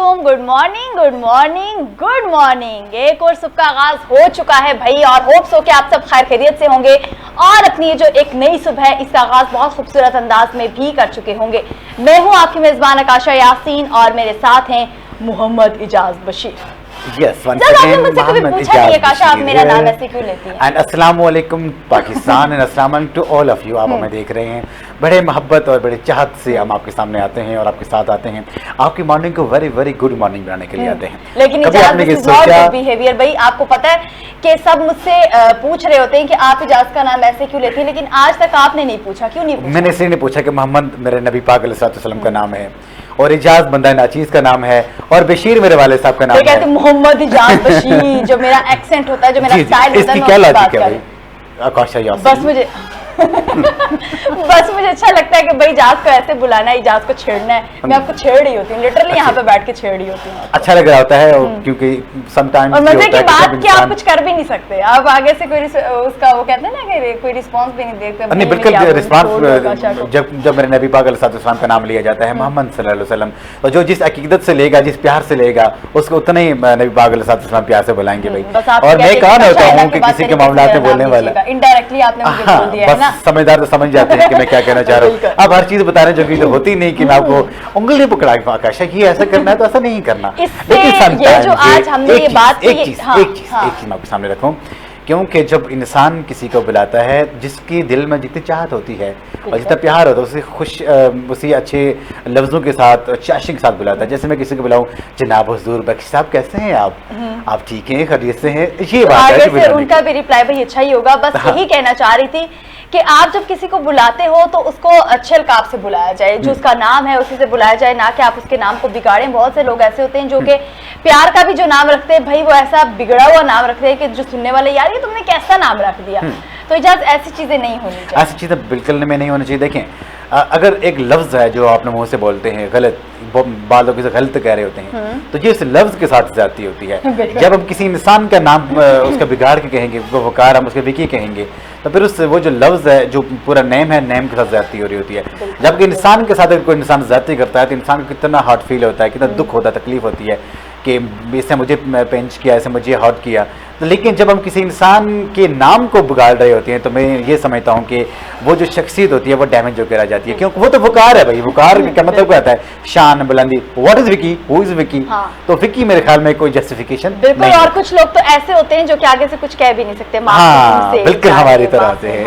वालेकुम, good morning good morning good morning. एक और सुबह का आगाज हो चुका है भाई, और होप्स हो कि आप सब खैर खैरियत से होंगे और अपनी जो एक नई सुबह है इसका आगाज बहुत खूबसूरत अंदाज में भी कर चुके होंगे। मैं हूं आपकी मेजबान आकाशा यासीन और मेरे साथ हैं मोहम्मद इजाज बशीर। Yes, once जब आपने again, मुझसे कभी Mohammed पूछा नहीं Ijaz आकाशा आप Bashir मेरा नाम here. ऐसे क्यों लेती हैं? And अस्सलाम वालेकुम पाकिस्तान and अस्सलाम वालेकुम to all of you। आप हमें देख रहे हैं, बड़े मोहब्बत और बड़े चाहत से हम आपके सामने आते हैं और आपके साथ आते हैं, आपकी मॉर्निंग को वेरी वेरी गुड मॉर्निंग बनाने के लिए आते हैं। लेकिन इजाज बिहेवियर भाई, आपको पता है कि सब मुझसे पूछ रहे होते हैं कि आप इजाज का नाम ऐसे क्यों लेती हैं, लेकिन आज तक आपने नहीं पूछा। क्यों नहीं पूछा? मैंने इसलिए नहीं पूछा कि मोहम्मद मेरे नबी पाक अलैहि सल्लम का नाम है और इजाज बंदा नाचीज का नाम है और बशीर मेरे वाले साहब का नाम है। मोहम्मद इजाज बशीर, जो मेरा एक्सेंट होता है, जो मेरा स्टाइल होता है, इसकी क्या लॉजिक है भाई आकाशा यासीन? बस मुझे अच्छा लगता है कि भाई इजाज को ऐसे बुलाना है, इजाज को छेड़ना है। मैं आपको छेड़ रही होती हूँ, लिटरली यहाँ पे बैठ के छेड़ रही होती हूँ। अच्छा लग रहा होता है क्योंकि समटाइम्स और मजे की बात कि आप कुछ कर भी नहीं सकते, आप आगे से कोई उसका वो कहते हैं ना कि कोई रिस्पांस भी नहीं देते। नहीं, बिल्कुल रिस्पांस जब मेरे नबी पाक अलैहिस्सलाम का नाम लिया जाता है मोहम्मद सल्लल्लाहु अलैहि वसल्लम, तो जो जिस अकीदत से लेगा, जिस प्यार से लेगा, उसको उतना ही नबी पाक अलैहिस्सलाम प्यार से बुलाएंगे भाई। और मैं कहाँ होता हूँ कि किसी के मामला में बोलने वाला, इनडायरेक्टली आपने मुझे बोल दिया है ना। समझदार तो समझ जाते हैं कि मैं क्या कहना चाह रहा हूँ। अब हर चीज बता रहे हैं जो कि तो होती नहीं कि मैं आपको उंगली पकड़ा के आकाशा ये ऐसा करना है तो ऐसा नहीं करना। लेकिन ये जो आज हमने ये बात की, एक चीज मैं आपके सामने रखूं, क्योंकि जब इंसान किसी को बुलाता है जिसकी दिल में जितनी चाहत होती है और जितना प्यार होता है उसे खुश उसी अच्छे लफ्ज़ों के साथ, चाशी के साथ बुलाता है। जैसे मैं किसी को बुलाऊं, जनाब हुजूर बख्शी साहब कैसे हैं आप ठीक हैं, खैरियत से हैं, ये बात है कि उनका भी रिप्लाई भाई अच्छा ही होगा। बस यही कहना चाह रही थी कि आप जब किसी को बुलाते हो तो उसको अच्छे अलकाब से बुलाया जाए, जो उसका नाम है उसी से बुलाया जाए, ना कि आप उसके नाम को बिगाड़ें। बहुत से लोग ऐसे होते हैं जो कि प्यार का भी जो नाम रखते हैं भाई वो ऐसा बिगड़ा हुआ नाम रखते हैं कि जो सुनने वाले यार ये तुमने कैसा नाम रख दिया। तो इजाज़ ऐसी चीजें नहीं होनी चाहिए, ऐसी चीजें बिल्कुल में नहीं होनी चाहिए। देखें, अगर एक लफ्ज है जो आपने मुंह से बोलते हैं गलत, बालों के गलत कह रहे होते हैं, तो ये उस लफ्ज के साथ ज्यादती होती है। जब हम किसी इंसान का नाम उसका बिगाड़ के कहेंगे, वकार हम उसके विकी कहेंगे, तो फिर उस वो जो लफ्ज है, जो पूरा नेम है, नेम के साथ ज्यादती हो रही होती है। जबकि इंसान के साथ अगर कोई इंसान ज्यादती करता है तो इंसान को कितना हार्ट फील होता है, कितना दुख होता है, तकलीफ होती है कि इसने मुझे पेंच किया, इसने मुझे हर्ट किया। तो लेकिन जब हम किसी इंसान के नाम को बिगाड़ रहे होते हैं तो मैं ये समझता हूँ कि वो जो शख्सियत होती है वो डैमेज होकर आ जाती है, क्योंकि वो तो वकार है भाई। वकार का मतलब क्या होता है? शान, बुलंदी। What is Vicky, who is Vicky? तो विकी मेरे ख्याल में कोई जस्टिफिकेशन नहीं। और कुछ लोग तो ऐसे होते हैं जो कि आगे से कुछ कह भी नहीं सकते। हाँ, बिल्कुल हमारी तरह से है।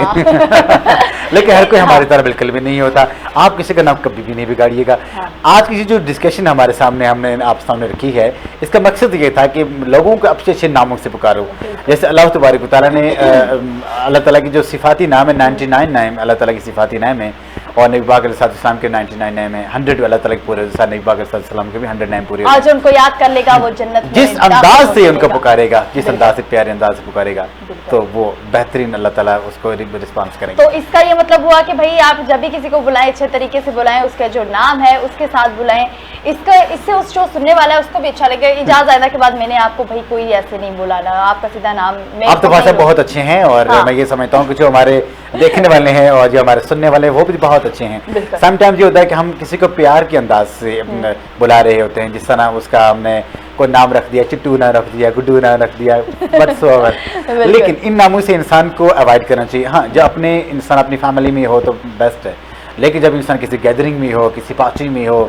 लेकिन हर कोई हमारी तरह बिल्कुल भी नहीं होता। आप किसी का नाम कभी भी नहीं बिगाड़िएगा। आज की जो डिस्कशन हमारे सामने हमने आप सामने रखी है, इसका मकसद ये था कि लोगों को अच्छे अच्छे नामों से पुकारो। जैसे अल्लाह तबारक व तआला ने अल्लाह ताला की जो सिफाती नाम है 99 नाम अल्लाह ताला की सिफाती नाम है, और नबी पाक अलैहिस्सलाम के 99 नाम है, 100 अल्लाह ताला के पूरे, नबी पाक अलैहिस्सलाम के भी 100 नाम पूरे। आज उनको याद कर लेगा वो जन्नत में, जिस अंदाज से उनको पुकारेगा, जिस अंदाज से प्यारे अंदाज से पुकारेगा, तो वो बेहतरीन अल्लाह ताला उसको रिस्पांस करेंगे। तो इसका ये मतलब हुआ कि भाई आप जब भी किसी को बुलाएं अच्छे तरीके से बुलाएं, उसका जो नाम है उसके साथ बुलाएं, इससे उस जो सुनने वाला है उसको भी अच्छा लगे। इजाज़त आने के बाद मैंने आपको भाई कोई ऐसे नहीं बुलाना, आपका सीधा नाम। आप तो भाषा बहुत अच्छे हैं और मैं ये समझता हूँ कि जो हमारे देखने वाले हैं और जो हमारे सुनने वाले हैं वो भी बहुत अच्छे हैं। समटाइम्स ये होता है कि हम किसी को प्यार के अंदाज से बुला रहे होते हैं, जिस तरह उसका हमने कोई नाम रख दिया, चिट्टू ना रख दिया, गुड्डू ना रख दिया, बट्सोवर। लेकिन इन नामों से इंसान को अवॉइड करना चाहिए। हाँ, जब अपने इंसान अपनी फैमिली में हो तो बेस्ट है, लेकिन जब इंसान किसी गैदरिंग में हो, किसी पार्टी में हो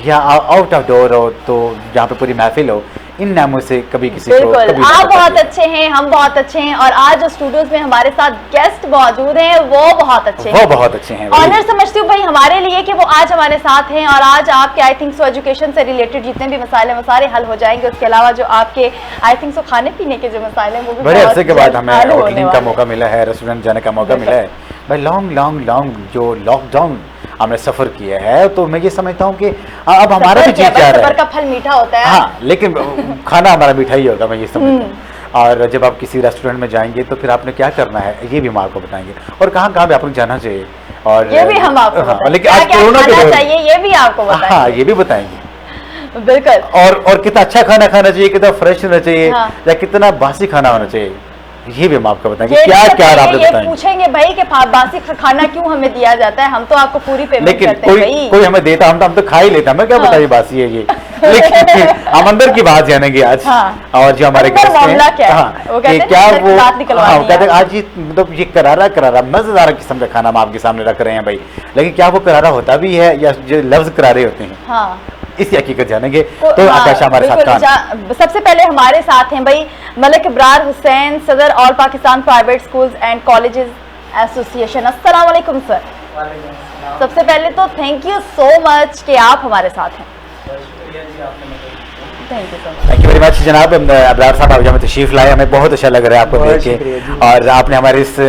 या आउट ऑफ डोर हो, तो जहाँ पे पूरी महफिल हो, इन नामों से कभी किसी को कभी आप बहुत अच्छे हैं, हम बहुत अच्छे हैं, और आज जो स्टूडियोज में हमारे साथ गेस्ट मौजूद हैं वो बहुत अच्छे हैं, वो बहुत अच्छे हैं। ऑनर समझती हूँ भाई हमारे लिए कि वो आज हमारे साथ हैं, और आज आपके आई थिंक सो एजुकेशन से रिलेटेड जितने भी मसाले हल हो जाएंगे। उसके अलावा जो आपके आई थिंक सो खाने पीने के जो मसाले हैं वो भी बड़े अरसे के बाद हमें होटलिंग का मौका मिला है, रेस्टोरेंट जाने का मौका मिला है भाई। लॉन्ग जो लॉकडाउन हमने सफर किया है, तो मैं ये समझता हूँ कि अब हमारा भी जी चाह रहा है। का फल मीठा होता है। हाँ, लेकिन खाना हमारा मीठा ही होगा, मैं ये समझता हूँ। और जब आप किसी रेस्टोरेंट में जाएंगे तो फिर आपने क्या करना है ये भी हम आपको बताएंगे, और कहाँ कहाँ भी आपको जाना चाहिए, और ये भी हम आपको बताएंगे। लेकिन आज कोरोना के दौर चाहिए ये भी आपको बताएंगे। हाँ, ये भी बताएंगे बिल्कुल। और कितना अच्छा खाना खाना चाहिए, कितना फ्रेश होना चाहिए, या कितना बासी खाना होना चाहिए, ये भी हम आपको बताएंगे। क्या क्या आप बताएंगे? पूछेंगे भाई कि बासी खाना क्यों हमें दिया जाता है, हम तो आपको पूरी पेमेंट लेकिन करते हैं। कोई हमें देता, हम तो खा ही लेते हैं, हमें क्या बताइए बासी है ये। लेकिन हम अंदर की बात जानेंगे आज। हाँ। और जो हमारे अंदर गेस्ट हैं, मामला क्या है? हाँ, वो कहते कि हैं क्या ना, वो बात निकलवानी हाँ, है कहते हैं आज। आज ये मतलब ये करारा मजेदार किस्म का खाना हम आपके सामने रख रहे हैं भाई, लेकिन क्या वो करारा होता भी है या जो लफ्ज करारे होते हैं, हाँ, इसकी हकीकत जानेंगे। तो हाँ, आकाशा हमारे साथ बिल्कुल, खान। सबसे पहले हमारे साथ हैं भाई मलिक इब्रार हुसैन, सदर all Pakistan private schools and colleges association. अस्सलाम वालेकुम सर। सबसे पहले तो थैंक यू सो मच कि आप हमारे साथ हैं। Thank you so much. Thank you very much जनाब अब्रार साहब, आप जहाँ तशरीफ लाए, हमें बहुत अच्छा लग रहा है आपको देख के, और आपने हमारे इस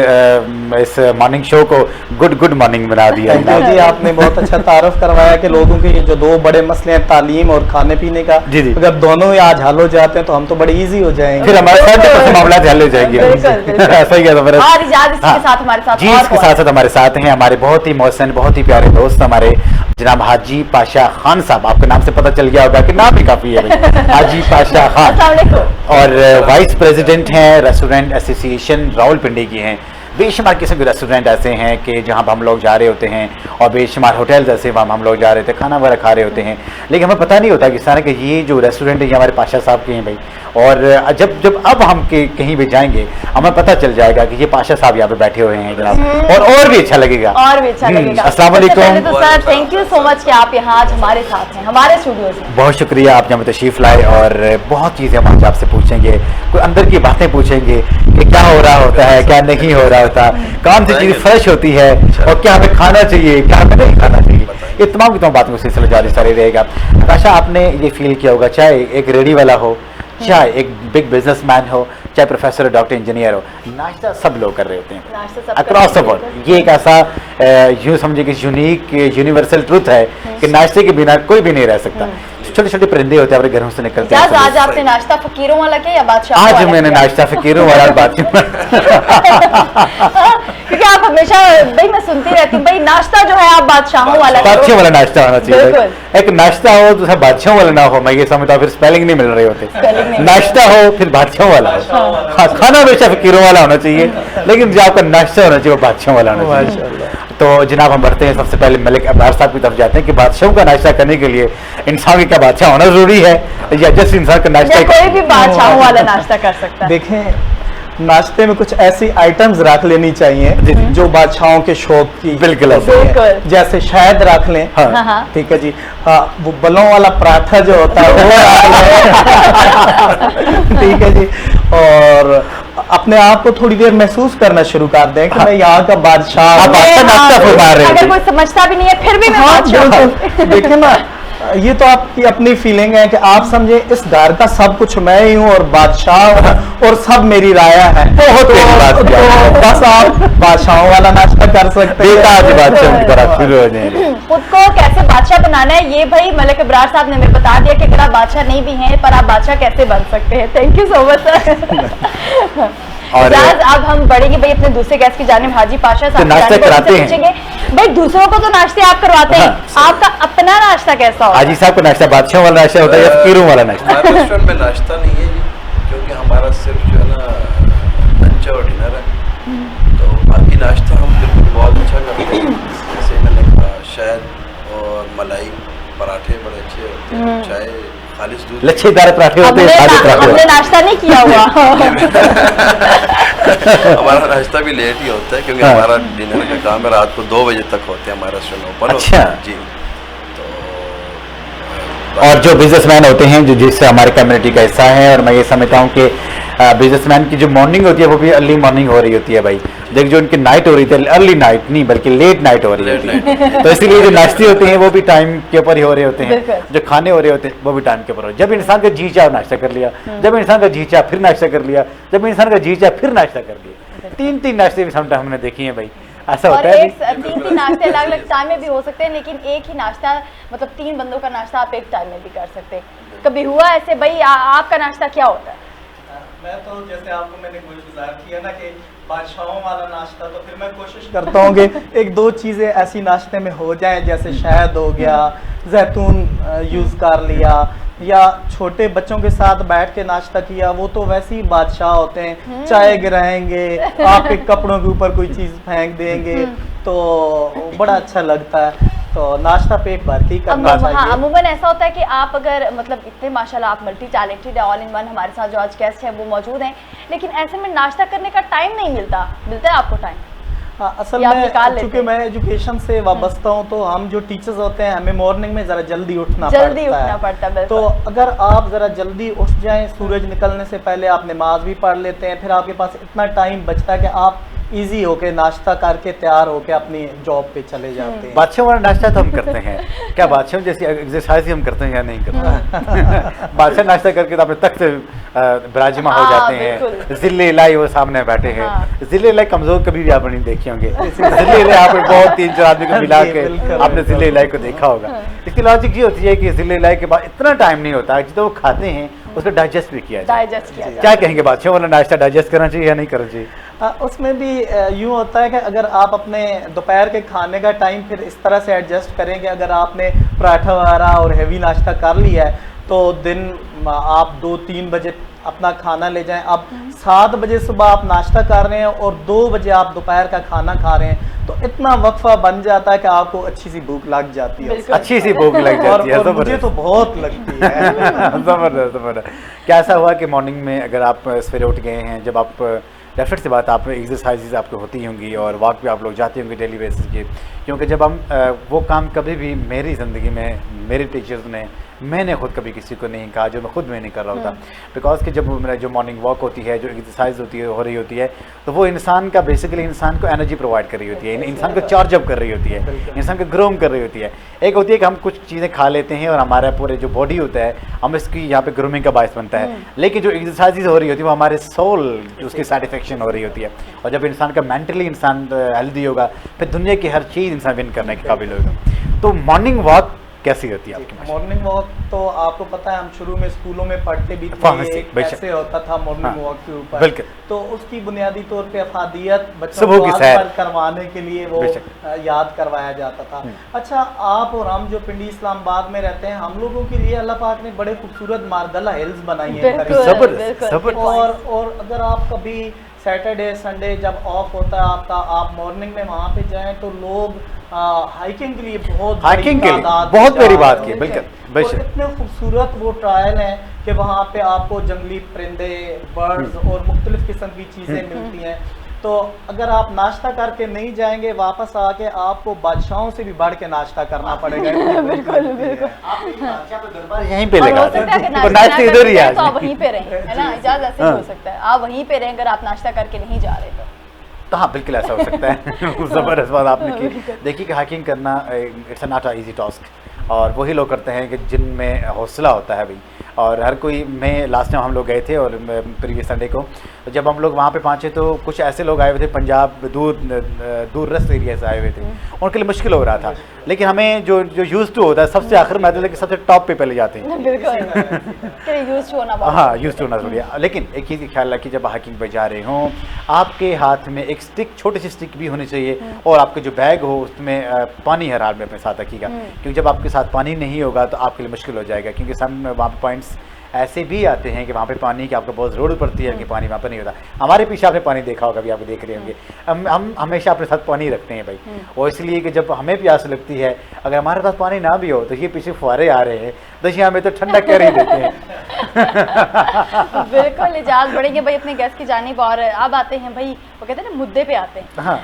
मॉर्निंग शो को गुड मॉर्निंग बना दिया। थैंक यू जी, आपने बहुत अच्छा तारुफ करवाया कि लोगों के जो दो बड़े मसले हैं, तालीम और खाने पीने का, जी जी, अगर दोनों ही आज हल हो जाते हैं तो हम तो बड़े इजी हो जाएंगे, फिर हमारे 70% मामला हल हो जाएंगे। ऐसा ही है तो फिर। और इजाज़ इसके साथ हमारे साथ जी, और इसके कौन? साथ साथ हमारे साथ हैं हमारे बहुत ही मोहसिन, बहुत ही प्यारे दोस्त हमारे जनाब हाजी पाशा खान साहब। आपके नाम से पता चल गया होगा कि नाम ही काफी है भाई, हाजी पाशा खान, अस्सलाम वालेकुम। और वाइस प्रेसिडेंट हैं रेस्टोरेंट एसोसिएशन रावलपिंडी की हैं। बेशुमार किस्म के रेस्टोरेंट ऐसे हैं कि जहां हम लोग जा रहे होते हैं, और बेशुमार होटल्स ऐसे वहाँ हम लोग जा रहे थे, खाना वगैरह खा रहे होते हैं, लेकिन हमें पता नहीं होता कि सारा कि ये जो रेस्टोरेंट है ये हमारे पाशा साहब के हैं भाई। और जब अब हम कहीं भी जाएंगे हमें पता चल जाएगा कि ये पाशा साहब यहाँ पे बैठे हुए हैं जनाब, और भी अच्छा लगेगा, और भी अच्छा लगेगा। अस्सलाम सबसे पहले वालेकुम। तो sir thank you so much कि आप यहाँ आज हमारे साथ हैं, हमारे स्टूडियोज में। बहुत शुक्रिया, आप यहाँ पे तशरीफ लाए, और बहुत चीज़ें हम आज आपसे पूछेंगे, कोई अंदर की बातें पूछेंगे कि क्या हो रहा होता है, क्या नहीं हो रहा होता, कौन सी चीज़ फ्रेश होती है, और क्या हमें खाना चाहिए, क्या हमें नहीं खाना चाहिए, ये तमाम की तमाम बातों का सिलसिला जारी सारी रहेगा। आकाशा, आपने ये फील किया होगा, चाहे एक रेडी वाला हो, चाहे एक बिग बिजनेसमैन हो, चाहे प्रोफेसर डॉक्टर इंजीनियर हो, नाश्ता सब लोग कर रहे होते हैं नाश्ता सब अक्रॉस द कर रहे वर्ल्ड। ये एक ऐसा यूँ समझिए कि यूनिक यूनिवर्सल ट्रुथ है कि नाश्ते के बिना कोई भी नहीं रह सकता। छोटे छोटे परिंदे होते हैं अपने घरों से निकलते हैं। आज आपने नाश्ता फकीरों वाला किया या बादशाह आज वाला मैंने किया? नाश्ता फकीरों वाला बात क्योंकि आप हमेशा भाई मैं सुनती रहती हूँ भाई नाश्ता जो है आप बादशाहों वाला करो। बादशाह वाला नाश्ता होना चाहिए। बिल्कुल। एक नाश्ता हो दूसरा बादशाह वाला ना हो, मैं ये समझता हूँ फिर स्पेलिंग नहीं मिल रहे होते। Spelling नहीं नाश्ता हो फिर बादशाह वाला हो। हाँ, खाना हमेशा फकीरों वाला होना चाहिए, लेकिन जो आपका नाश्ता होना चाहिए वो बादशाह वाला होना चाहिए। तो जनाब हम बढ़ते हैं, सबसे पहले मलिक अब्रार साहब की तरफ जाते हैं कि बादशाहों का नाश्ता करने के लिए इंसान के क्या बादशाह होना जरूरी है, या जस्ट इंसान का नाश्ता या कोई भी बादशाहों वाला नाश्ता कर सकता है। देखें नाश्ते में कुछ ऐसी आइटम्स रख लेनी चाहिए जो बादशाहों के शौक की बिल्कुल होती हैं। बिल्कुल। जैसे शहद रख लें, हाँ। हाँ। ठीक है जी, हाँ, वो बलों वाला पराठा जो होता है वो रख लें। ठीक है जी, और अपने आप को थोड़ी देर महसूस करना शुरू कर दें कि मैं यहाँ का बादशाह आप हूँ। आपका नाश्ता फरमा रहे अगर हैं। कोई समझता भी नहीं है फिर भी मैं हाँ, बादशाह हूँ। बिल्कुल। देखें ना, ये तो आपकी अपनी फीलिंग है कि आप समझे इस घर का सब कुछ मैं ही हूँ और बादशाह हूँ और सब मेरी राया है। बहुत बड़ी बात तो किया। बस आप बादशाहों वाला नाश्ता कर सकते हैं। बेटा आज बादशाह की तरह शुरू हो जाएंगे। खुद को कैसे बादशाह बनाना है ये भाई मलिक इब्रार साहब ने हमें बता दिया कि अगर आप बादशाह नहीं भी हैं पर आप बादशाह कैसे बन सकते हैं। Thank you so much sir. और अब हम बढ़ेंगे भाई अपने दूसरे गेस्ट की जानिब हाजी पाशा साहब नाश्ता की जानिब, कराते उनसे हैं। पूछेंगे भाई दूसरों को तो नाश्ते आप करवाते हैं, हाँ। आपका अपना नाश्ता कैसा होता है? हाजी साहब का नाश्ता बादशाह वाला नाश्ता होता है या फकीरों वाला नाश्ता? हमारे रेस्टोरेंट में नाश्ता नहीं है जी, क्योंकि हमारा सिर्फ जो है ना लंच और डिनर है। तो बाकी नाश्ता हम बिल्कुल बहुत अच्छा करते हैं। जैसे मैंने कहा शहद और मलाई पराठे बड़े अच्छे होते हैं, चाय खालिश दूध। लच्छेदार पराठे होते हैं, सादे पराठे हमने होते हैं। नाश्ता नहीं किया हुआ। हमारा नाश्ता भी लेट ही होता है क्योंकि हाँ। हमारा डिनर का काम है, रात को 2 बजे तक होते हैं हमारा रेस्टोरेंट ओपन अच्छा। होता है। जी, तो और जो बिजनेसमैन होते हैं जो जिससे हमारे कम्युनिटी का हिस्सा है, और मैं ये समझता हूँ कि बिजनेसमैन की जो मॉर्निंग होती है वो भी अर्ली मॉर्निंग हो रही होती है भाई। देख जो उनकी नाइट हो रही थी अर्ली नाइट नहीं बल्कि लेट नाइट हो रही होती है, तो इसीलिए जो नाश्ते होते हैं वो भी टाइम के ऊपर ही हो रहे होते हैं, बिल्कुल। जो खाने हो रहे होते हैं वो भी टाइम के ऊपर हो रहे हैं। जब इंसान का जी चाह नाश्ता कर लिया, जब इंसान का जी चाह फिर नाश्ता कर लिया, जब इंसान का जी चाह फिर नाश्ता कर लिया। 3-3 नाश्ते भी समटाइम हमने देखे हैं भाई, ऐसा और होता है एक 3-3 नाश्ते अलग अलग टाइम में भी हो सकते हैं, लेकिन एक ही नाश्ता मतलब 3 बंदों का नाश्ता आप एक टाइम में भी कर सकते हैं। कभी हुआ ऐसे भाई आपका नाश्ता क्या होता है? मैं तो जैसे आपको मैंने गुज़ार किया ना कि बादशाहों वाला नाश्ता, तो फिर मैं कोशिश करता हूँ कि 1-2 चीज़ें ऐसी नाश्ते में हो जाएं, जैसे शहद हो गया, जैतून यूज़ कर लिया, या छोटे बच्चों के साथ बैठ के नाश्ता किया, वो तो वैसे ही बादशाह होते हैं, चाय गिराएंगे, आपके कपड़ों के ऊपर कोई चीज़ फेंक देंगे, तो बड़ा अच्छा लगता है। तो नाश्ता पेट भर के ही करना हाँ, चाहिए। अमूमन ऐसा होता है कि आप अगर मतलब इतने माशाल्लाह आप मल्टी टैलेंटेड है, ऑल इन वन, हमारे साथ जो आज गेस्ट है वो मौजूद हैं, लेकिन ऐसे में नाश्ता करने का टाइम नहीं मिलता है आपको टाइम? हाँ, असल या आप में निकाल लेते चूंकि हैं? मैं एजुकेशन से वाबस्ता हूँ, तो हम जो टीचर्स होते हैं हमें मॉर्निंग में ज़रा जल्दी उठना जल्दी पड़ता उठना है। पड़ता है, तो बिल्कुल। अगर आप ज़रा जल्दी उठ जाएं, सूरज निकलने से पहले आप नमाज भी पढ़ लेते हैं, फिर आपके पास इतना टाइम बचता है कि आप इजी होके नाश्ता करके तैयार होके अपनी जॉब पे चले जाते हैं। बादशाह वाला नाश्ता तो हम करते हैं, क्या बादशाह जैसी एक्सरसाइज ही हम करते हैं या नहीं करते? बादशाह नाश्ता करके तो अपने तख्त से विराजमान हो हाँ, जाते हैं, जिले इलाही वो सामने बैठे हैं। हाँ। जिले इलाही कमजोर कभी भी आप नहीं देखे होंगे, जिले इलाही आपने बहुत 3-4 आदमी को मिला के बिल्कुल, आपने जिले इलाही को देखा होगा। इसकी लॉजिक ये होती है कि जिले इलाही के बाद इतना टाइम नहीं होता, जितना वो खाते हैं उसको डाइजेस्ट भी किया जाए। डाइजेस्ट किया क्या कहेंगे, बादशाह वाला नाश्ता डाइजेस्ट करना चाहिए या नहीं करना चाहिए? उसमें भी यूँ होता है कि अगर आप अपने दोपहर के खाने का टाइम फिर इस तरह से एडजस्ट करें कि अगर आपने पराठा वगैरह और हैवी नाश्ता कर लिया है तो दिन आप 2-3 बजे अपना खाना ले जाएं। अब 7 बजे सुबह आप नाश्ता कर रहे हैं और 2 बजे आप दोपहर का खाना खा रहे हैं, तो इतना वक्फा बन जाता है कि आपको अच्छी सी भूख लग जाती है। बिल्कुल। अच्छी सी भूख लग जाती है, और मुझे तो बहुत लगती है। जबरदस्त जबरदस्त। क्या ऐसा हुआ कि मॉर्निंग में अगर आप सवेरे उठ गए हैं, जब आप डेफिनेट सी बात आप एक्सरसाइजेज आपको होती होंगी और वॉक पे आप लोग जाते होंगे डेली बेसिस के, क्योंकि जब हम वो काम कभी भी मेरी ज़िंदगी में मेरे टीचर्स ने, मैंने खुद कभी किसी को नहीं कहा जो मैं खुद में नहीं कर रहा होता, बिकॉज कि जब मेरा जो मॉर्निंग वॉक होती है, जो एक्सरसाइज होती है, हो रही होती है, तो वो इंसान का बेसिकली इंसान को एनर्जी प्रोवाइड कर रही होती है, इंसान को चार्ज अप कर रही होती है, इंसान को ग्रोम कर रही होती है। एक होती है कि हम कुछ चीज़ें खा लेते हैं और हमारा पूरे जो बॉडी होता है हम इसकी यहाँ पे ग्रूमिंग का बायस बनता है, लेकिन जो एक्सरसाइज हो रही होती है वो हमारे सोल उसकी सेटिस्फेक्शन हो रही होती है। और जब इंसान का मेंटली इंसान हेल्दी होगा फिर दुनिया की हर चीज़ इंसान विन करने के काबिल होगा। तो मॉर्निंग वॉक कैसी होती है आपकी? मॉर्निंग वॉक तो आपको पता है हम शुरू में स्कूलों में पढ़ते भी हाँ, थे, बेशक। कैसे होता था मॉर्निंग हाँ, वॉक के ऊपर। बिल्कुल। तो उसकी बुनियादी तौर पे अफादियत बच्चों सुबह को की आज सैर पर करवाने के लिए वो बेशक। याद करवाया जाता था। अच्छा, आप और हम जो पिंडी इस्लामाबाद में रहते हैं, हम लोगों के लिए अल्लाह पाक ने बड़े खूबसूरत मारदला हिल्स बनाई हैं। बिल्कुल, जबरदस्त, बिल्कुल। जबरदस्त। और अगर आप कभी सैटरडे संडे जब ऑफ होता है आपका, आप मॉर्निंग में वहाँ पे जाएं तो लोग हाइकिंग के लिए बहुत हाइकिंग के लिए तादाद बहुत में बड़ी जा बात रहे की, हैं। बिल्कुल, और बेशक। इतने खूबसूरत वो ट्रायल हैं कि वहाँ पे आपको जंगली परिंदे, बर्ड्स और मुख्तलिफ किस्म की चीज़ें मिलती हैं। तो अगर आप नाश्ता करके नहीं जाएंगे, वापस आके आपको बादशाहों से भी बढ़ के नाश्ता करना पड़ेगा। बिल्कुल, बिल्कुल। यहीं पे और लगा हो सकता है कि तो नाश्ता नाश्ते इधर ही करके आ तो आप जाए। वहीं पे रहें, है ना? इजाज़त ऐसे भी हो सकता है, आप वहीं पे रहें अगर आप नाश्ता करके नहीं जा रहे तो हाँ, बिल्कुल ऐसा हो सकता है। ज़बरदस्त बात आपने की। देखिए कि हाइकिंग करना it's not a easy task, और वही लोग करते हैं कि जिनमें हौसला होता है भाई। और हर कोई, मैं लास्ट टाइम हम लोग गए थे और प्रीवियस संडे को, तो जब हम लोग वहाँ पे पहुँचे तो कुछ ऐसे लोग आए हुए थे पंजाब दूरस्थ एरिया से आए हुए थे, उनके लिए मुश्किल हो रहा था। लेकिन हमें जो यूज़ टू होता है सबसे आखिर में लेकिन सबसे टॉप पे पहले जाते हैं। बिल्कुल, यूज़ होना बहुत हाँ, यूज़ टू होना जरूरी है। लेकिन एक चीज़ का ख्याल रखिए, जब हाइकिंग पे जा रहे हों आपके हाथ में एक स्टिक, छोटी सी स्टिक भी होनी चाहिए, और आपके जो बैग हो उसमें पानी हर हाल में अपने साथ रखिएगा, क्योंकि जब आपके साथ पानी नहीं होगा तो आपके लिए मुश्किल हो जाएगा। क्योंकि सम वहाँ पे पॉइंट्स ऐसे भी आते हैं कि वहाँ पे पानी की आपको बहुत ज़रूरत पड़ती है कि पानी वहाँ पर नहीं होता। हमारे पीछे आपने पानी देखा होगा, अभी आप देख रहे होंगे, हम हमेशा अपने साथ पानी रखते हैं भाई, और इसलिए कि जब हमें प्यास लगती है, अगर हमारे पास पानी ना भी हो तो ये पीछे फुहारे आ रहे हैं तो ये हमें तो ठंडा कर ही देते हैं। बिल्कुल, इजाज़त बढ़ेंगे भाई अपने गेस्ट की जानिब। और अब आते हैं भाई, वो कहते हैं ना, मुद्दे पे आते हैं। हाँ।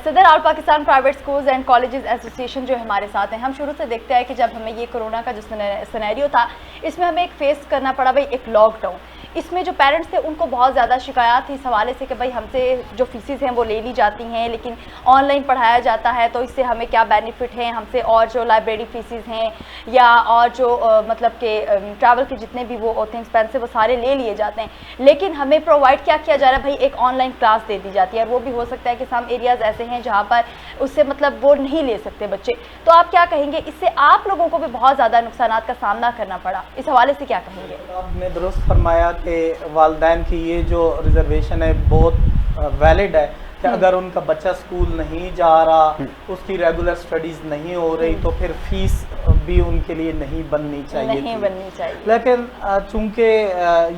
सदर all Pakistan private schools and colleges association जो हमारे साथ हैं, हम शुरू से देखते हैं कि जब हमें ये कोरोना का जो सिनेरियो था, इसमें हमें एक फेस करना पड़ा भाई, एक लॉकडाउन। इसमें जो पेरेंट्स थे उनको बहुत ज़्यादा शिकायत थी इस हवाले से कि भाई हमसे जो फीसिस हैं वो ले ली जाती हैं, लेकिन ऑनलाइन पढ़ाया जाता है तो इससे हमें क्या बेनिफिट है, हमसे और जो लाइब्रेरी फीसिस हैं या और जो मतलब के ट्रैवल के जितने भी वो होते हैं एक्सपेंसिव, वो सारे ले लिए जाते हैं, लेकिन हमें प्रोवाइड क्या किया जा रहा है भाई, एक ऑनलाइन क्लास दे दी जाती है। और वो भी हो सकता है कि सम एरियाज़ ऐसे हैं जहाँ पर उससे मतलब वो नहीं ले सकते बच्चे। तो आप क्या कहेंगे, इससे आप लोगों को भी बहुत ज़्यादा नुकसानात का सामना करना पड़ा, इस हवाले से क्या कहेंगे? आपने दुरुस्त फरमाया कि वालिदैन की ये जो रिजर्वेशन है बहुत वैलिड है कि अगर उनका बच्चा स्कूल नहीं जा रहा, उसकी रेगुलर स्टडीज़ नहीं हो रही, तो फिर फीस भी उनके लिए नहीं बननी चाहिए, नहीं बननी चाहिए। लेकिन चूंकि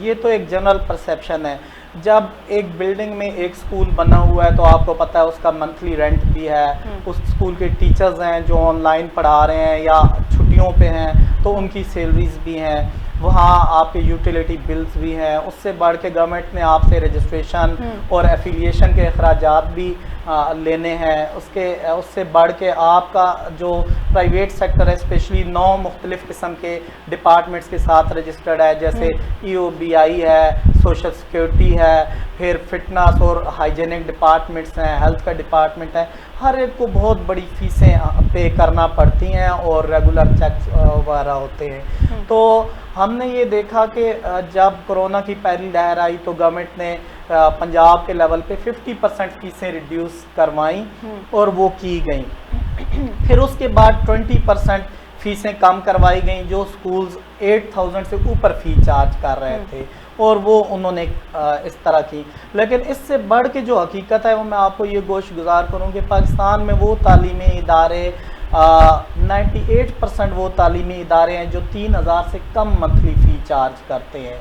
ये तो एक जनरल परसेप्शन है, जब एक बिल्डिंग में एक स्कूल बना हुआ है तो आपको पता है उसका मंथली रेंट भी है, उस स्कूल के टीचर्स हैं जो ऑनलाइन पढ़ा रहे हैं या छुट्टियों पे हैं तो उनकी सैलरीज भी हैं, वहाँ आपके यूटिलिटी बिल्स भी हैं, उससे बढ़ के गवर्नमेंट ने आपसे रजिस्ट्रेशन और एफिलिएशन के अखराजात भी लेने हैं, उससे बढ़ के आपका जो प्राइवेट सेक्टर है स्पेशली 9 मुख्तलिफ़ किस्म के डिपार्टमेंट्स के साथ रजिस्टर्ड है, जैसे EOBI है, सोशल सिक्योरिटी है, फिर फिटनेस और हाइजीनिक डिपार्टमेंट्स हैं, हेल्थ का डिपार्टमेंट है, हर एक को बहुत बड़ी फीसें पे करना पड़ती हैं और रेगुलर चेक्स वगैरह होते हैं। तो हमने ये देखा कि जब कोरोना की पहली लहर आई तो गवर्नमेंट ने पंजाब के लेवल पे 50% फीसें रिड्यूस करवाई और वो की गई। फिर उसके बाद 20% फीसें कम करवाई गई जो स्कूल्स 8000 से ऊपर फ़ी चार्ज कर रहे थे और वो उन्होंने इस तरह की। लेकिन इससे बढ़ के जो हकीकत है वो मैं आपको ये गोश गुजार करूँ कि पाकिस्तान में वो तालीमी इदारे 98% वो तालीमी इदारे हैं जो 3000 से कम मंथली फ़ी चार्ज करते हैं।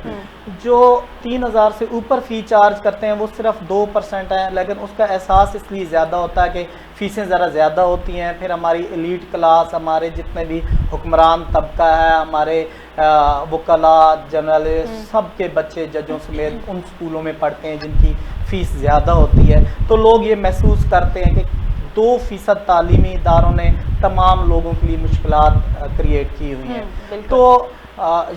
जो 3000 से ऊपर फ़ी चार्ज करते हैं वो सिर्फ 2% हैं, लेकिन उसका एहसास इसलिए ज़्यादा होता है कि फ़ीसें ज़रा ज़्यादा होती हैं। फिर हमारी एलीट क्लास, हमारे जितने भी हुक्मरान तबका है, हमारे वकला, जर्नलिस्ट, सब के बच्चे जजों समेत उन स्कूलों में पढ़ते हैं जिनकी फ़ीस ज़्यादा होती है। तो लोग ये महसूस करते हैं कि 2% तालीमी इदारों ने तमाम लोगों के लिए मुश्किलात क्रिएट की हुई हैं। तो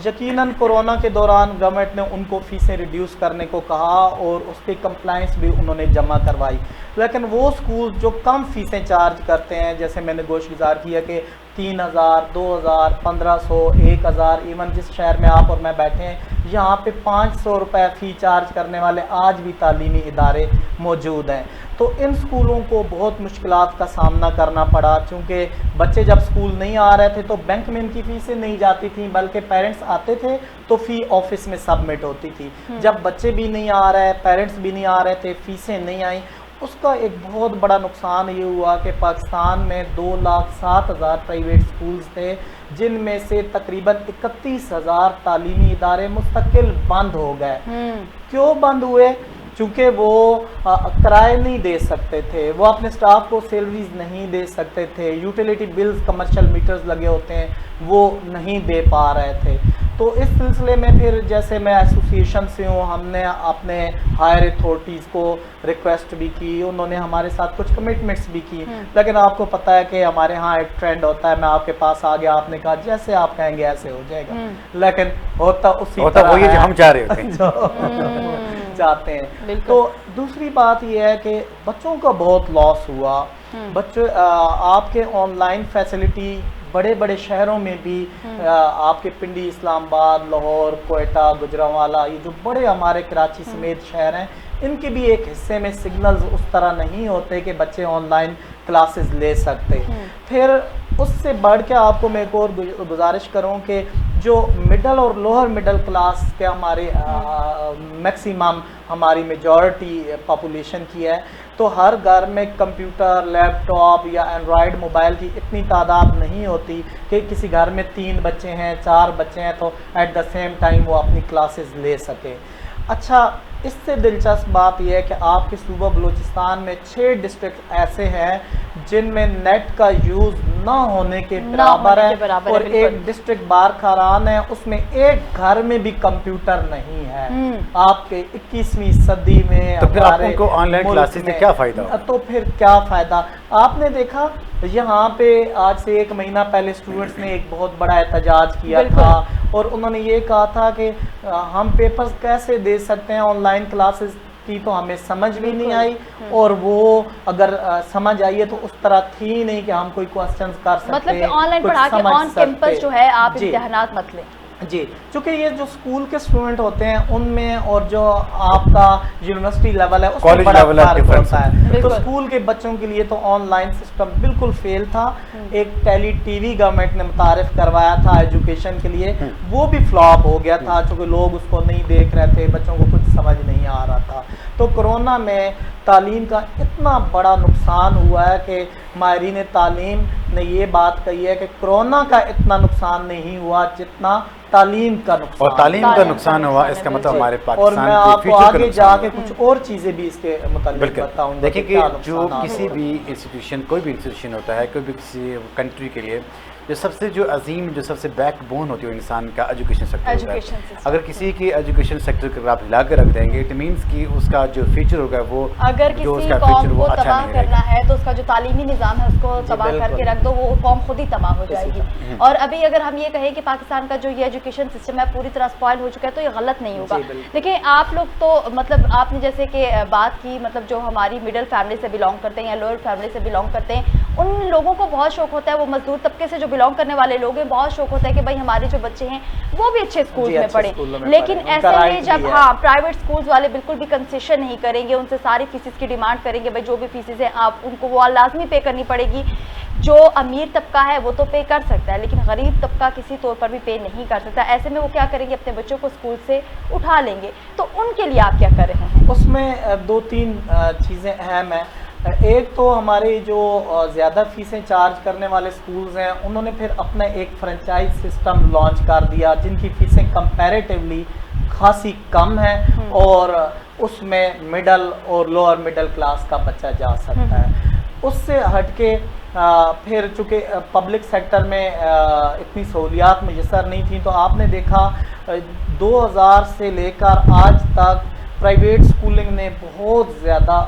यकीनन कोरोना के दौरान गवर्नमेंट ने उनको फ़ीसें रिड्यूस करने को कहा और उसकी कंप्लाइंस भी उन्होंने जमा करवाई। लेकिन वो स्कूल जो कम फ़ीसें चार्ज करते हैं, जैसे मैंने गोश गुजार किया कि 3000, 2000, 1500, 1000, इवन जिस शहर में आप और मैं बैठे हैं यहाँ पे 500 रुपये फ़ी चार्ज करने वाले आज भी तालीमी इदारे मौजूद हैं। तो इन स्कूलों को बहुत मुश्किलात का सामना करना पड़ा, क्योंकि बच्चे जब स्कूल नहीं आ रहे थे तो बैंक में इनकी फ़ीसें नहीं जाती थी, बल्कि पेरेंट्स आते थे तो फ़ी ऑफिस में सबमिट होती थी। जब बच्चे भी नहीं आ रहे, पेरेंट्स भी नहीं आ रहे थे, फ़ीसें नहीं आई, उसका एक बहुत बड़ा नुकसान ये हुआ कि पाकिस्तान में 2,07,000 प्राइवेट स्कूल्स थे, जिनमें से तकरीबन 31,000 तालीमी इदारे मुस्तकिल बंद हो गए। क्यों बंद हुए? चूँकि वो किराए नहीं दे सकते थे, वो अपने स्टाफ को सैलरीज नहीं दे सकते थे, यूटिलिटी बिल्स, कमर्शियल मीटर्स लगे होते हैं वो नहीं दे पा रहे थे। तो इस सिलसिले में फिर जैसे मैं एसोसिएशन से हूँ, हमने अपने हायर अथॉरिटीज़ को रिक्वेस्ट भी की, उन्होंने हमारे साथ कुछ कमिटमेंट्स भी की। लेकिन आपको पता है कि हमारे यहाँ एक ट्रेंड होता है, मैं आपके पास आ गया, आपने कहा जैसे आप कहेंगे ऐसे हो जाएगा, लेकिन होता उसी तरह वही जो हम चाह रहे होते हैं जाते हैं। तो दूसरी बात यह है कि बच्चों का बहुत लॉस हुआ। बच्चे आपके ऑनलाइन फैसिलिटी बड़े बड़े शहरों में भी आपके पिंडी, इस्लामाबाद, लाहौर, कोयटा, गुजरांवाला, ये जो बड़े हमारे कराची समेत शहर हैं, इनके भी एक हिस्से में सिग्नल्स उस तरह नहीं होते कि बच्चे ऑनलाइन क्लासेस ले सकते। फिर उससे बढ़ के आपको मैं एक और गुजारिश करूं कि जो मिडल और लोअर मिडल क्लास के हमारे मैक्सिमम हमारी मेजॉरिटी पॉपुलेशन की है, तो हर घर में कंप्यूटर, लैपटॉप या एंड्रॉयड मोबाइल की इतनी तादाद नहीं होती कि किसी घर में 3 बच्चे हैं, 4 बच्चे हैं तो एट द सेम टाइम वो अपनी क्लासेस ले सके। अच्छा, इससे दिलचस्प बात यह है कि आपके सूबा बलूचिस्तान में 6 डिस्ट्रिक्ट ऐसे हैं जिनमें नेट का यूज़ न होने के बराबर है, और एक डिस्ट्रिक्ट बारखारान है, उसमें एक घर में भी कंप्यूटर नहीं है। आपके 21वीं सदी में तो फिर आपको ऑनलाइन क्लासेस से क्या फ़ायदा? तो फिर क्या फ़ायदा? आपने देखा यहाँ पे आज से 1 महीना पहले स्टूडेंट्स ने एक बहुत बड़ा एहतजाज किया था और उन्होंने ये कहा था कि हम पेपर्स कैसे दे सकते हैं, ऑनलाइन क्लासेस की तो हमें समझ भी नहीं आई, और वो अगर समझ आई है तो उस तरह थी नहीं कि हम कोई क्वेश्चंस कर सकते, मतलब ऑनलाइन पढ़ा के ऑन कैंपस जो है आप इम्तिहानात मत लें। जी, चूँकि ये जो स्कूल के स्टूडेंट होते हैं उनमें और जो आपका यूनिवर्सिटी लेवल है उसमें बड़ा फर्क होता है। तो स्कूल के बच्चों के लिए तो ऑनलाइन सिस्टम बिल्कुल फेल था। एक टेली टीवी गवर्नमेंट ने मुतारिफ करवाया था एजुकेशन के लिए, वो भी फ्लॉप हो गया था, चूँकि लोग उसको नहीं देख रहे थे, बच्चों को कुछ समझ नहीं आ रहा था। तो कोरोना में तालीम का इतना बड़ा नुकसान हुआ है कि माहिरीन तालीम ने ये बात कही है कि कोरोना का इतना नुकसान नहीं हुआ जितना तालीम का नुकसान, और तालीम का नुकसान हुआ, इसका मतलब हमारे और पाकिस्तान मैं के आपको फ्यूचर का आगे नुकसान जाके हुआ। कुछ और चीज़ें भी इसके मुताबिक बिल्कुल बताऊंगा। देखिए कि क्या जो नुकसान किसी हो रहे भी इंस्टीट्यूशन, कोई भी इंस्टीट्यूशन होता है, कोई भी किसी कंट्री के लिए जो सबसे जो अजीम, जो सबसे बैकबोन होती है वो इंसान का एजुकेशन सेक्टर होता एजुकेशन है। सिस्टम। अगर किसी की एजुकेशन सेक्टर को आप हिला के रख देंगे, इट मीन्स कि उसका जो फ्यूचर होगा वो, अगर जो किसी उसका कौम फ्यूचर वो को अच्छा तबाह नहीं करना रहेगा। है तो उसका जो तालीमी निज़ाम है उसको तबाह बिल्कुल। करके रख दो, वो कौम खुद ही तबाह हो जाएगी। और अभी अगर हम ये कहें कि पाकिस्तान का जो ये एजुकेशन सिस्टम है पूरी तरह स्पॉइल हो चुका है तो ये गलत नहीं होगा। जी, बिल्कुल। लेकिन आप लोग तो मतलब आपने जैसे कि बात की, मतलब जो हमारी मिडिल फैमिली से बिलोंग करते हैं या लोअर फैमिली से बिलोंग करते हैं, उन लोगों को बहुत शौक होता है, वो मजदूर तबके से जो बिलोंग करने वाले लोग हैं, बहुत शौक होता है कि भाई हमारे जो बच्चे हैं वो भी अच्छे स्कूल जी, में अच्छे पढ़े। स्कूलों में लेकिन पढ़ें। ऐसे उनका में right जब भी है। हाँ प्राइवेट स्कूल्स वाले बिल्कुल भी कंसेशन नहीं करेंगे, उनसे सारी फीसिस की डिमांड करेंगे, भाई जो भी फीसिस है आप उनको वो लाजमी पे करनी पड़ेगी। जो अमीर तबका है वो तो पे कर सकता है, लेकिन गरीब तबका किसी तौर पर भी पे नहीं कर सकता। ऐसे में वो क्या करेंगे, अपने बच्चों को स्कूल से उठा लेंगे। तो उनके लिए आप क्या कर रहे हैं? उसमें दो तीन चीज़ें अहम हैं। एक तो हमारे जो ज़्यादा फीसें चार्ज करने वाले स्कूल्स हैं, उन्होंने फिर अपना एक फ्रेंचाइज सिस्टम लॉन्च कर दिया जिनकी फीसें कंपैरेटिवली खासी कम है और उसमें मिडल और लोअर मिडल क्लास का बच्चा जा सकता है। उससे हटके फिर चूँकि पब्लिक सेक्टर में इतनी सहूलियात मुयसर नहीं थी, तो आपने देखा 2000 से लेकर आज तक प्राइवेट स्कूलिंग ने बहुत ज़्यादा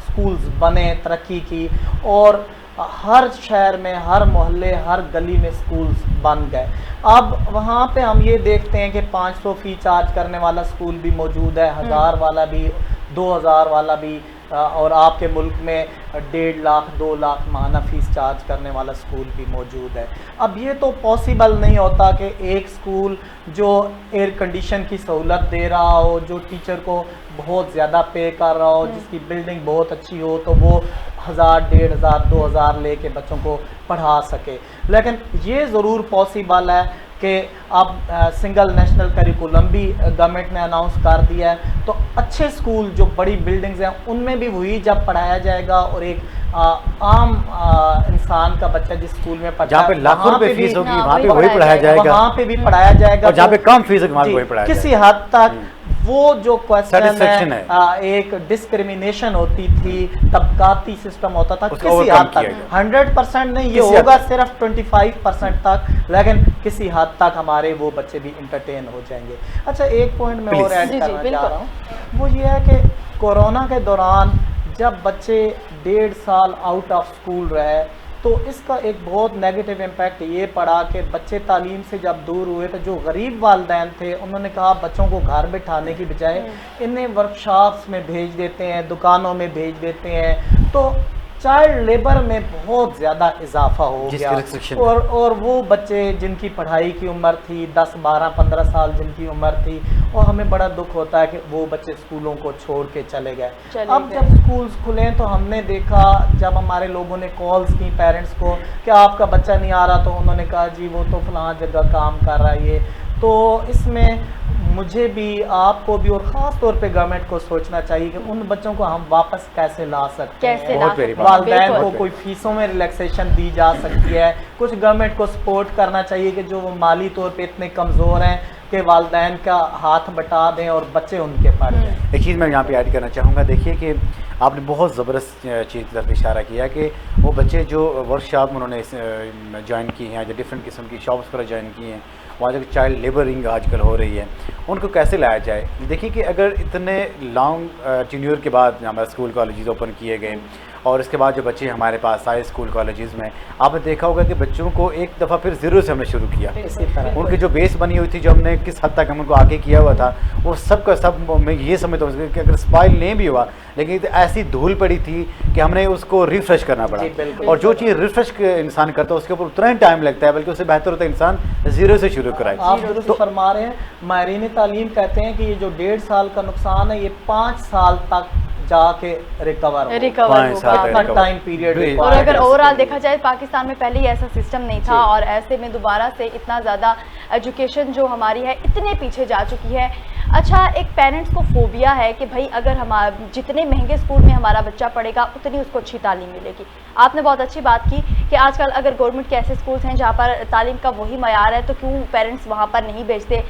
स्कूल्स बने, तरक्की की, और हर शहर में, हर मोहल्ले, हर गली में स्कूल्स बन गए। अब वहाँ पे हम ये देखते हैं कि 500 फ़ी चार्ज करने वाला स्कूल भी मौजूद है, 1000 वाला भी, 2000 वाला भी, और आपके मुल्क में 1.5 लाख 2 लाख माहाना फ़ीस चार्ज करने वाला स्कूल भी मौजूद है। अब ये तो पॉसिबल नहीं होता कि एक स्कूल जो एयर कंडीशन की सहूलत दे रहा हो, जो टीचर को बहुत ज़्यादा पे कर रहा हो, जिसकी बिल्डिंग बहुत अच्छी हो, तो वो 1000, 1500, 2000 लेके बच्चों को पढ़ा सके। लेकिन ये ज़रूर पॉसिबल है कि अब सिंगल नेशनल करिकुलम भी गवर्नमेंट ने अनाउंस कर दिया है, तो अच्छे स्कूल जो बड़ी बिल्डिंग्स हैं उनमें भी वही जब पढ़ाया जाएगा, और एक आम इंसान का बच्चा जिस स्कूल में पढ़ता जहाँ पे है लाखों वहाँ रुपए पे भी- फीस होगी हाँ, वहाँ पे वही वही पढ़ाया जाएगा, वहाँ पे भी पढ़ाया जाएगा। और जहाँ पे तो- कम फीस होगी वहाँ पे जी, वही पढ़ाया किसी जाएगा। हद तक वो जो क्वेश्चन Satisfaction है, एक डिस्क्रिमिनेशन होती थी, तबकाती सिस्टम होता था, उसको किसी overcome हद किया तक गया। 100% नहीं, ये किसी हद होगा तक। सिर्फ 25% तक, लेकिन किसी हद तक हमारे वो बच्चे भी इंटरटेन हो जाएंगे। अच्छा, एक पॉइंट मैं और Please। ऐड जी, जी, करना चाह बिल्कुल। रहा हूँ, वो ये है कि कोरोना के दौरान जब बच्चे 1.5 साल आउट ऑफ स्कूल रहे, तो इसका एक बहुत नेगेटिव इम्पैक्ट ये पड़ा कि बच्चे तालीम से जब दूर हुए तो जो गरीब वालिदैन थे उन्होंने कहा बच्चों को घर बिठाने की बजाय इन्हें वर्कशॉप्स में भेज देते हैं, दुकानों में भेज देते हैं, तो चाइल्ड लेबर में बहुत ज़्यादा इजाफा हो जिसकी गया। restriction और वो बच्चे जिनकी पढ़ाई की उम्र थी 10, 12, 15 साल जिनकी उम्र थी, और हमें बड़ा दुख होता है कि वो बच्चे स्कूलों को छोड़ के चले गए। अब जब स्कूल्स खुले तो हमने देखा, जब हमारे लोगों ने कॉल्स की पेरेंट्स को कि आपका बच्चा नहीं आ रहा, तो उन्होंने कहा जी वो तो फलां जगह काम कर रहा है। ये तो इसमें मुझे भी, आपको भी, और ख़ास तौर पे गवर्नमेंट को सोचना चाहिए कि उन बच्चों को हम वापस कैसे ला सकते हैं। कैसे ला बहुत प्यारी सकते बात। हैं, वालिदैन बिल्कुल। को कोई फीसों में रिलैक्सेशन दी जा सकती है, कुछ गवर्नमेंट को सपोर्ट करना चाहिए कि जो वो माली तौर पे इतने कमज़ोर हैं कि वालिदैन का हाथ बटा दें और बच्चे उनके पढ़ जाएं। एक चीज़ मैं यहाँ पे ऐड करना चाहूँगा, देखिए कि आपने बहुत ज़बरदस्त चीज़ की तरफ इशारा किया कि वो बच्चे जो वर्कशॉप उन्होंने ज्वाइन की हैं, जो डिफरेंट किस्म की शॉप्स पर ज्वाइन की हैं, वहाँ जो चाइल्ड लेबरिंग आजकल हो रही है, उनको कैसे लाया जाए। देखिए कि अगर इतने लॉन्ग टेन्योर के बाद हमारे स्कूल कॉलेजेस ओपन किए गए और इसके बाद जो बच्चे हमारे पास आए स्कूल कॉलेजेस में, आपने देखा होगा कि बच्चों को एक दफ़ा फिर ज़ीरो से हमने शुरू किया। इसी तरह उनकी जो बेस बनी हुई थी, जो हमने किस हद तक हम उनको आगे किया हुआ था, वो सब का सब मैं ये समझता हूँ कि अगर स्पॉइल नहीं भी हुआ, लेकिन ऐसी धूल पड़ी थी कि हमने उसको रिफ़्रेश करना जी, बिल्कुल। पड़ा। और जो चीज़ रिफ़्रेश इंसान करता है उसके ऊपर उतना ही टाइम लगता है, बल्कि उससे बेहतर होता है इंसान ज़ीरो से शुरू कराए। आप दुरुस्त फरमा रहे हैं। माहिरीन तालीम कहते हैं कि ये जो 1.5 साल का नुकसान है, ये 5 साल तक जाके रिकवर होगा। Time period. और अगर ओवरऑल देखा जाए पाकिस्तान में पहले ही ऐसा सिस्टम नहीं था, और ऐसे में दोबारा से इतना ज़्यादा एजुकेशन जो हमारी है इतने पीछे जा चुकी है। अच्छा, एक पेरेंट्स को फोबिया है कि भाई अगर हम जितने महंगे स्कूल में हमारा बच्चा पढ़ेगा उतनी उसको अच्छी तालीम मिलेगी। आपने बहुत अच्छी बात की कि आजकल अगर गवर्नमेंट के ऐसे स्कूल्स हैं जहाँ पर तालीम का वही मयार है, तो क्यों पेरेंट्स वहाँ पर नहीं भेजते,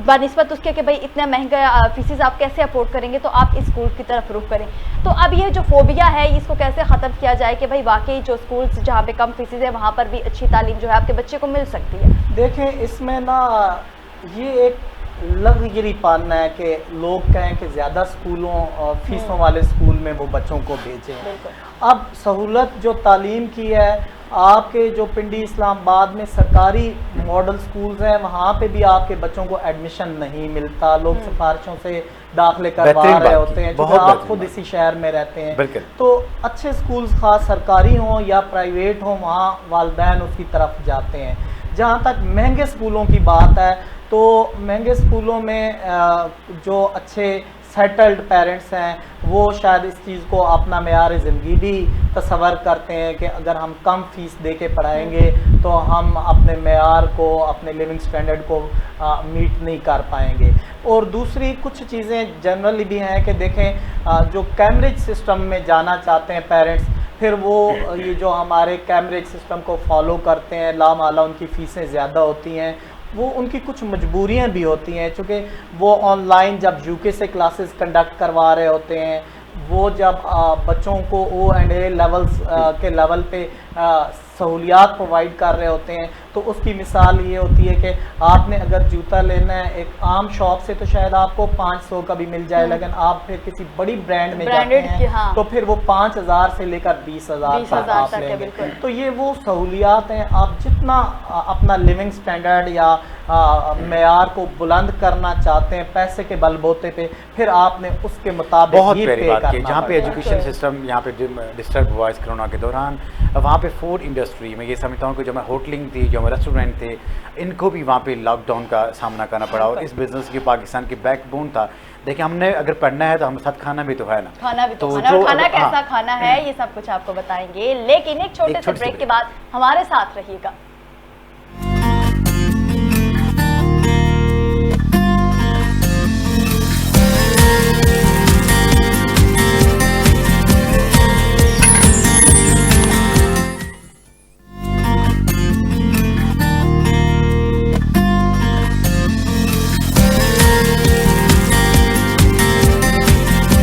बनिस्बत उसके कि भाई इतना महंगा फीसिस आप कैसे अफोर्ड करेंगे, तो आप इस स्कूल की तरफ रुख करें। तो अब ये जो फोबिया है इसको कैसे ख़त्म किया जाए कि भाई वाकई जो स्कूल्स जहाँ पे कम फीसिस है वहाँ पर भी अच्छी तालीम जो है आपके बच्चे को मिल सकती है? देखें, इसमें ना ये एक लफ्ज़गिरी पाना है कि लोग कहें कि ज़्यादा स्कूलों और फीसों वाले स्कूल में वो बच्चों को भेजें। अब सहूलत जो तालीम की है, आपके जो पिंडी इस्लामाबाद में सरकारी मॉडल स्कूल्स हैं वहाँ पे भी आपके बच्चों को एडमिशन नहीं मिलता, लोग सिफारिशों से दाखिले करवा रहे होते हैं, क्योंकि आप खुद इसी शहर में रहते हैं। तो अच्छे स्कूल्स खास सरकारी हों या प्राइवेट हों, वहाँ वालिदैन उसकी तरफ जाते हैं। जहाँ तक महंगे स्कूलों की बात है, तो महंगे स्कूलों में जो अच्छे सेटल्ड पेरेंट्स हैं वो शायद इस चीज़ को अपना मेयार ज़िंदगी भी तसव्वुर करते हैं कि अगर हम कम फ़ीस दे के पढ़ाएंगे तो हम अपने मेयार को, अपने लिविंग स्टैंडर्ड को मीट नहीं कर पाएंगे। और दूसरी कुछ चीज़ें जनरली भी हैं कि देखें, जो कैम्ब्रिज सिस्टम में जाना चाहते हैं पेरेंट्स, फिर वो ये जो हमारे कैम्ब्रिज सिस्टम को फॉलो करते हैं, लामाला उनकी फ़ीसें ज़्यादा होती हैं, वो उनकी कुछ मजबूरियां भी होती हैं, चूँकि वो ऑनलाइन जब यूके से क्लासेस कंडक्ट करवा रहे होते हैं, वो जब बच्चों को O&A लेवल्स के लेवल पे सहूलियात प्रोवाइड कर रहे होते हैं, तो उसकी मिसाल ये होती है कि आपने अगर जूता लेना है एक आम शॉप से तो शायद आपको 500 का भी मिल जाए, लेकिन आप फिर किसी बड़ी ब्रांड में जाते हैं हाँ। तो फिर वो 5000 से लेकर 20,000 तक आप लेंगे। तो ये वो सहूलियात हैं, आप जितना अपना लिविंग स्टैंडर्ड या मेयार को बुलंद करना चाहते हैं पैसे के बलबूते पे, फिर आपने उसके मुताबिक बहुत प्यारी बात की। जहाँ पे एजुकेशन सिस्टम यहाँ पे डिस्टर्ब हुआ इस कोरोना के दौरान, वहाँ पे फूड इंडस्ट्री में ये समझता हूँ कि जो मैं होटलिंग थी, जो मैं रेस्टोरेंट थे, इनको भी वहाँ पे लॉकडाउन का सामना करना पड़ा। और इस बिज़नेस की पाकिस्तान की बैकबोन था। देखिए, हमने अगर पढ़ना है तो हम साथ खाना भी तो है ना, खाना भी तो खाना कैसा खाना है ये सब कुछ आपको बताएंगे, लेकिन एक छोटे से ब्रेक के बाद हमारे साथ रहिएगा।